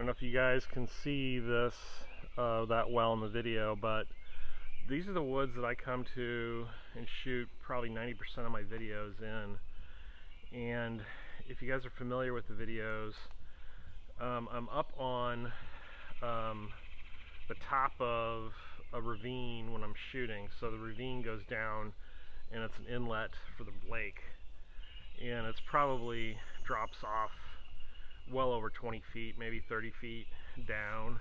don't know if you guys can see this that well in the video, but these are the woods that I come to and shoot probably 90% of my videos in. And if you guys are familiar with the videos, I'm up on the top of a ravine when I'm shooting. So the ravine goes down and it's an inlet for the lake, and it's probably drops off well over 20 feet, maybe 30 feet down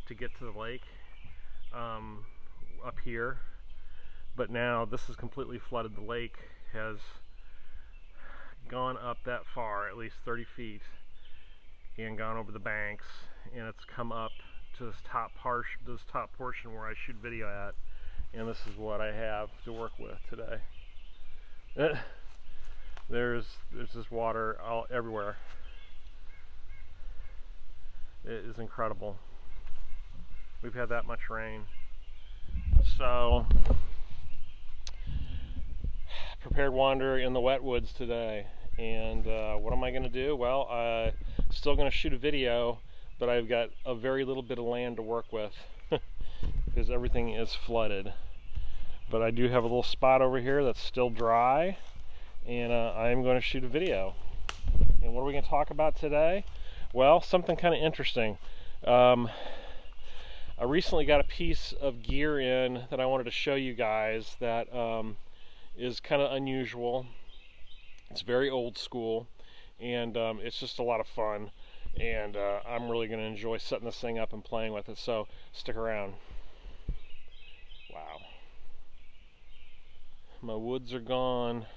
to get to the lake up here. But now this has completely flooded. The lake has gone up that far, at least 30 feet, and gone over the banks, and it's come up to this top portion where I shoot video at, and this is what I have to work with today. There's this water all everywhere. It is incredible. We've had that much rain. So, prepared wander in the wet woods today. And what am I going to do? Well, still going to shoot a video, but I've got a very little bit of land to work with because everything is flooded. But I do have a little spot over here that's still dry, and I am going to shoot a video. And what are we going to talk about today? Well, something kind of interesting. I recently got a piece of gear in that I wanted to show you guys that is kind of unusual. It's very old school, and it's just a lot of fun, and I'm really going to enjoy setting this thing up and playing with it, so stick around. Wow. My woods are gone.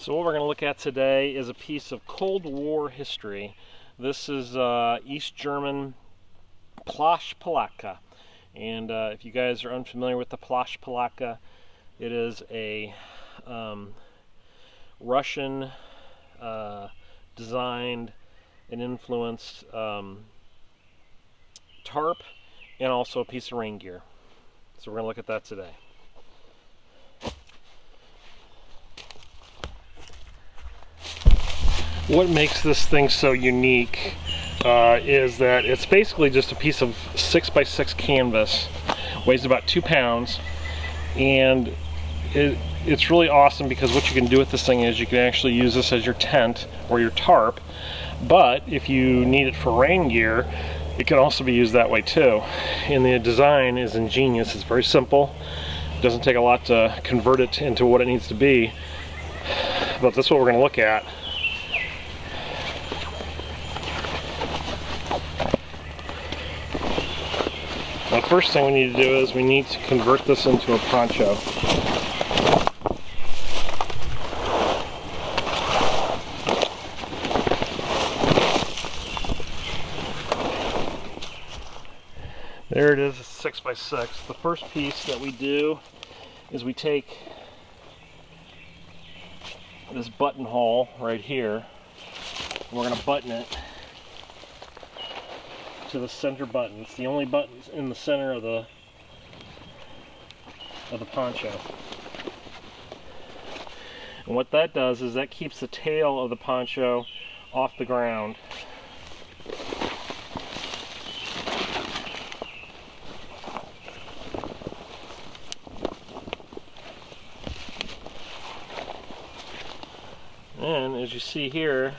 So what we're going to look at today is a piece of Cold War history. This is East German Plash Palatka. And if you guys are unfamiliar with the Plash Palatka, it is a Russian designed and influenced tarp, and also a piece of rain gear. So we're going to look at that today. What makes this thing so unique is that it's basically just a piece of 6x6 canvas, weighs about 2 pounds, and it's really awesome because what you can do with this thing is you can actually use this as your tent or your tarp, but if you need it for rain gear, it can also be used that way too. And the design is ingenious. It's very simple. It doesn't take a lot to convert it into what it needs to be, but that's what we're going to look at. The first thing we need to do is we need to convert this into a poncho. There it is, 6x6. The first piece that we do is we take this buttonhole right here, and we're going to button it to the center button. It's the only button in the center of the poncho. And what that does is that keeps the tail of the poncho off the ground. And as you see here,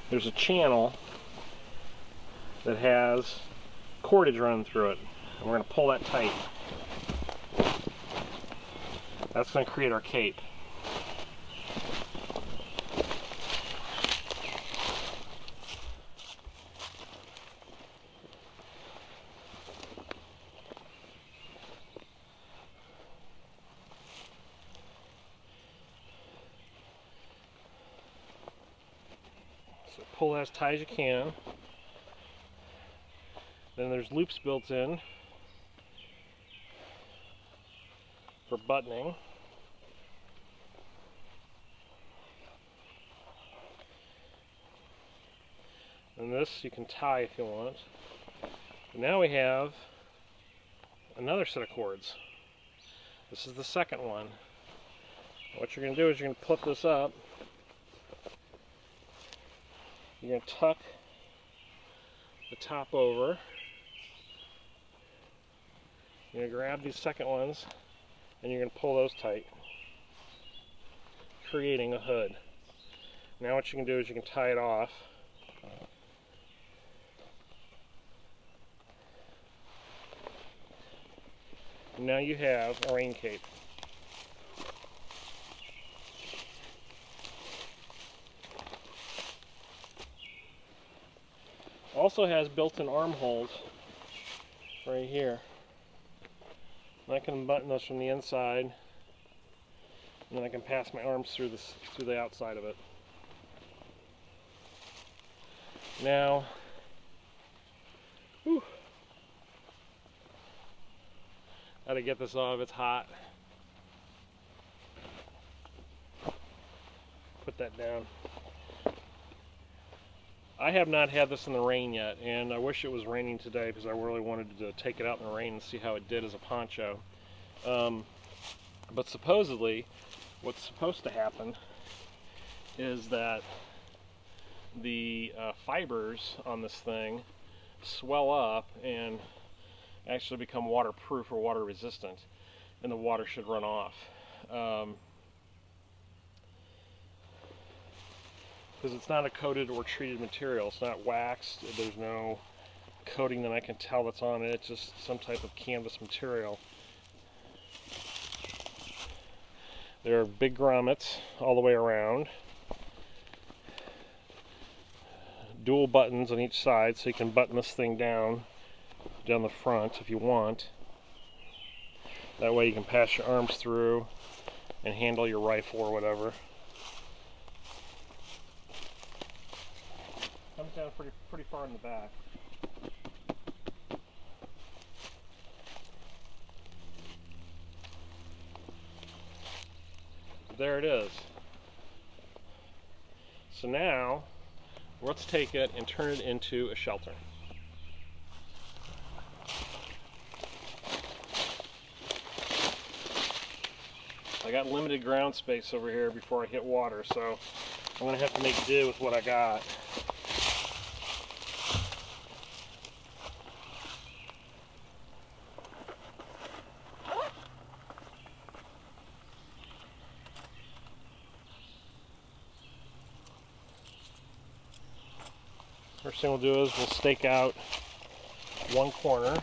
there's a channel that has cordage running through it, and we're going to pull that tight. That's going to create our cape. So pull as tight as you can. Then there's loops built in for buttoning. And this you can tie if you want. And now we have another set of cords. This is the second one. What you're going to do is you're going to flip this up. You're going to tuck the top over. You're going to grab these second ones and you're going to pull those tight, creating a hood. Now what you can do is you can tie it off. And now you have a rain cape. Also has built-in armholes right here. And I can button those from the inside, and then I can pass my arms through the outside of it. Now, whew, how to get this off? It's hot. Put that down. I have not had this in the rain yet, and I wish it was raining today because I really wanted to take it out in the rain and see how it did as a poncho. But supposedly, what's supposed to happen is that the fibers on this thing swell up and actually become waterproof or water resistant, and the water should run off. Because it's not a coated or treated material. It's not waxed. There's no coating that I can tell that's on it. It's just some type of canvas material. There are big grommets all the way around. Dual buttons on each side, so you can button this thing down the front if you want. That way you can pass your arms through and handle your rifle or whatever. Comes down pretty far in the back. There it is. So now, let's take it and turn it into a shelter. I got limited ground space over here before I hit water, so I'm going to have to make do with what I got. First thing we'll do is we'll stake out one corner.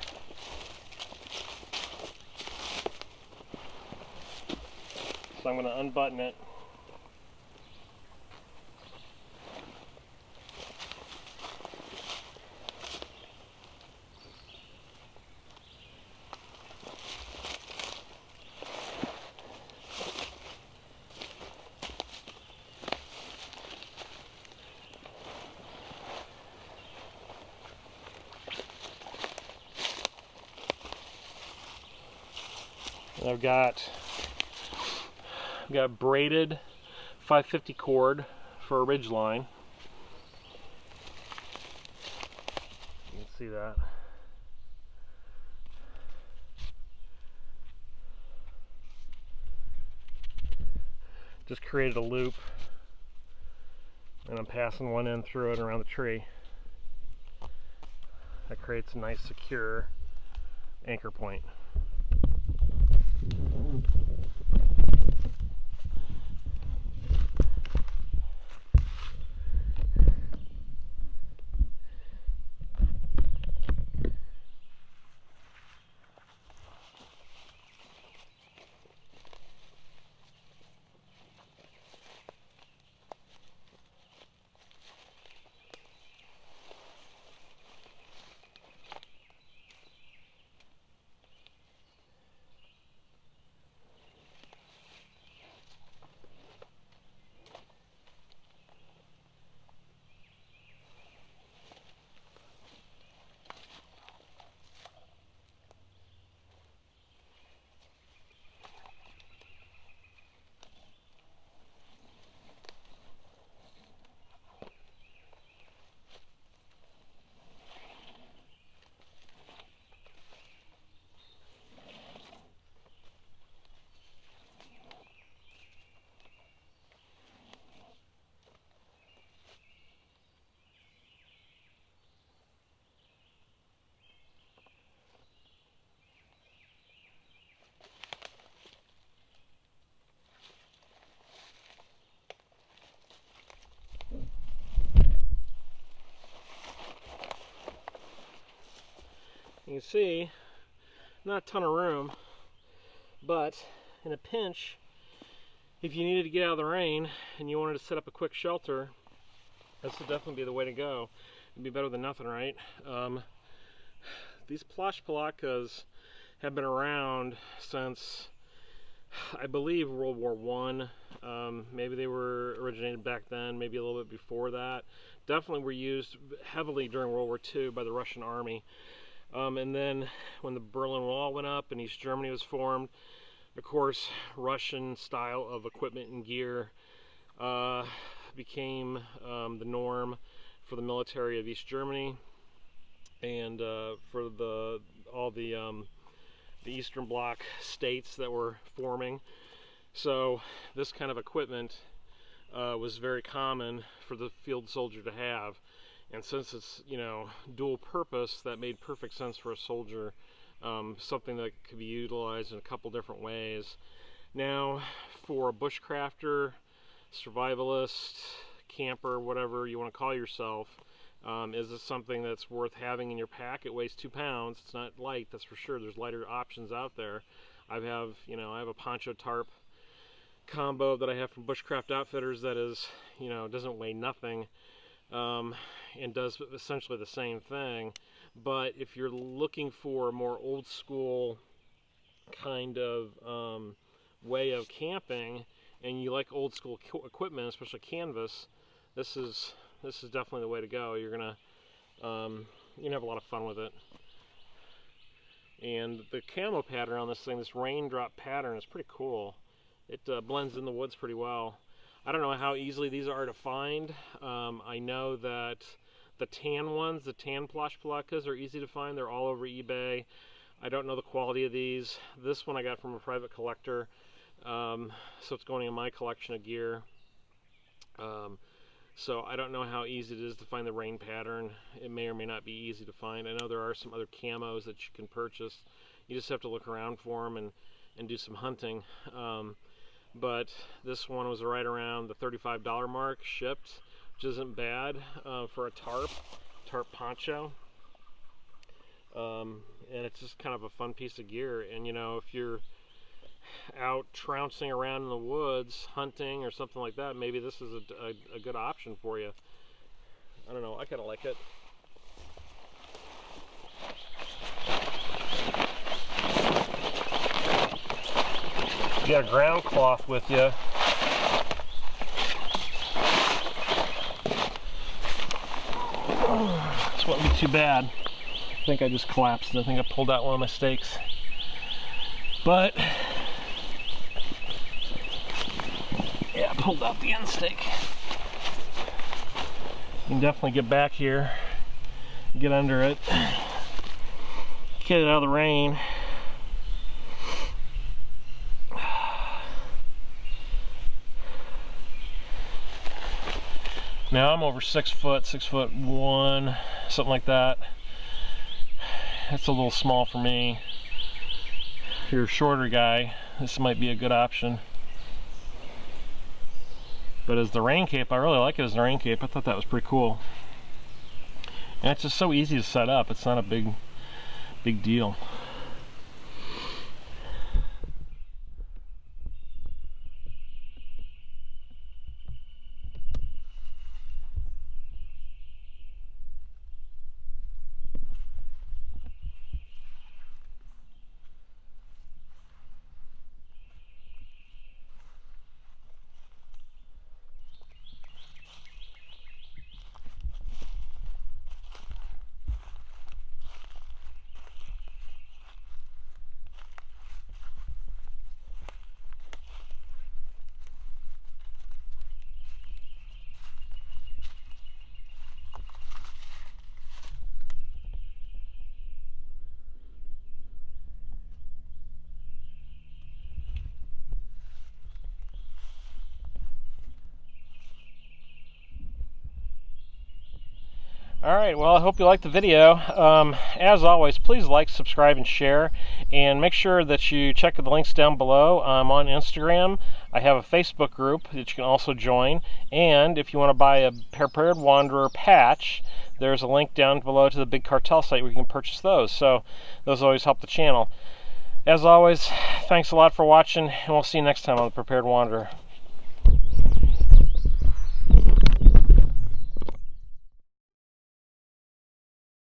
So I'm going to unbutton it. And I've got braided 550 cord for a ridge line. You can see that. Just created a loop, and I'm passing one end through it around the tree. That creates a nice secure anchor point. You can see, not a ton of room, but in a pinch, if you needed to get out of the rain and you wanted to set up a quick shelter, this would definitely be the way to go. It'd be better than nothing, right? These Plash Palatkas have been around since, I believe, World War I. Maybe they were originated back then, maybe a little bit before that. Definitely were used heavily during World War II by the Russian army. And then when the Berlin Wall went up and East Germany was formed, of course, Russian style of equipment and gear became the norm for the military of East Germany and for all the Eastern Bloc states that were forming. So this kind of equipment was very common for the field soldier to have, and since it's, you know, dual purpose, that made perfect sense for a soldier. Something that could be utilized in a couple different ways. Now, for a bushcrafter, survivalist, camper, whatever you want to call yourself, is this something that's worth having in your pack? It weighs 2 pounds. It's not light, that's for sure. There's lighter options out there. I have a poncho tarp combo that I have from Bushcraft Outfitters that is, you know, doesn't weigh nothing, and does essentially the same thing. But if you're looking for a more old school kind of way of camping, and you like old school equipment, especially canvas, this is definitely the way to go. You're gonna have a lot of fun with it. And the camo pattern on this thing, this raindrop pattern, is pretty cool. It blends in the woods pretty well. I don't know how easily these are to find. I know that the tan ones, the tan Plash Palatkas, are easy to find. They're all over eBay. I don't know the quality of these. This one I got from a private collector, so it's going in my collection of gear. So I don't know how easy it is to find the rain pattern. It may or may not be easy to find. I know there are some other camos that you can purchase. You just have to look around for them and do some hunting. But this one was right around the $35 mark shipped, which isn't bad for a tarp poncho. And it's just kind of a fun piece of gear. And you know, if you're out trouncing around in the woods hunting or something like that, maybe this is a good option for you. I don't know, I kind of like it. You got a ground cloth with you. This wouldn't be too bad. I think I just collapsed. I think I pulled out one of my stakes. But yeah, I pulled out the end stake. You can definitely get back here, get under it, get it out of the rain. Now I'm over 6 foot, 6'1", something like that. That's a little small for me. If you're a shorter guy, this might be a good option. But as the rain cape, I really like it as the rain cape. I thought that was pretty cool. And it's just so easy to set up. It's not a big deal. Alright, well, I hope you liked the video. As always, please like, subscribe, and share. And make sure that you check the links down below. I'm on Instagram. I have a Facebook group that you can also join. And if you want to buy a Prepared Wanderer patch, there's a link down below to the Big Cartel site where you can purchase those. So those always help the channel. As always, thanks a lot for watching, and we'll see you next time on The Prepared Wanderer.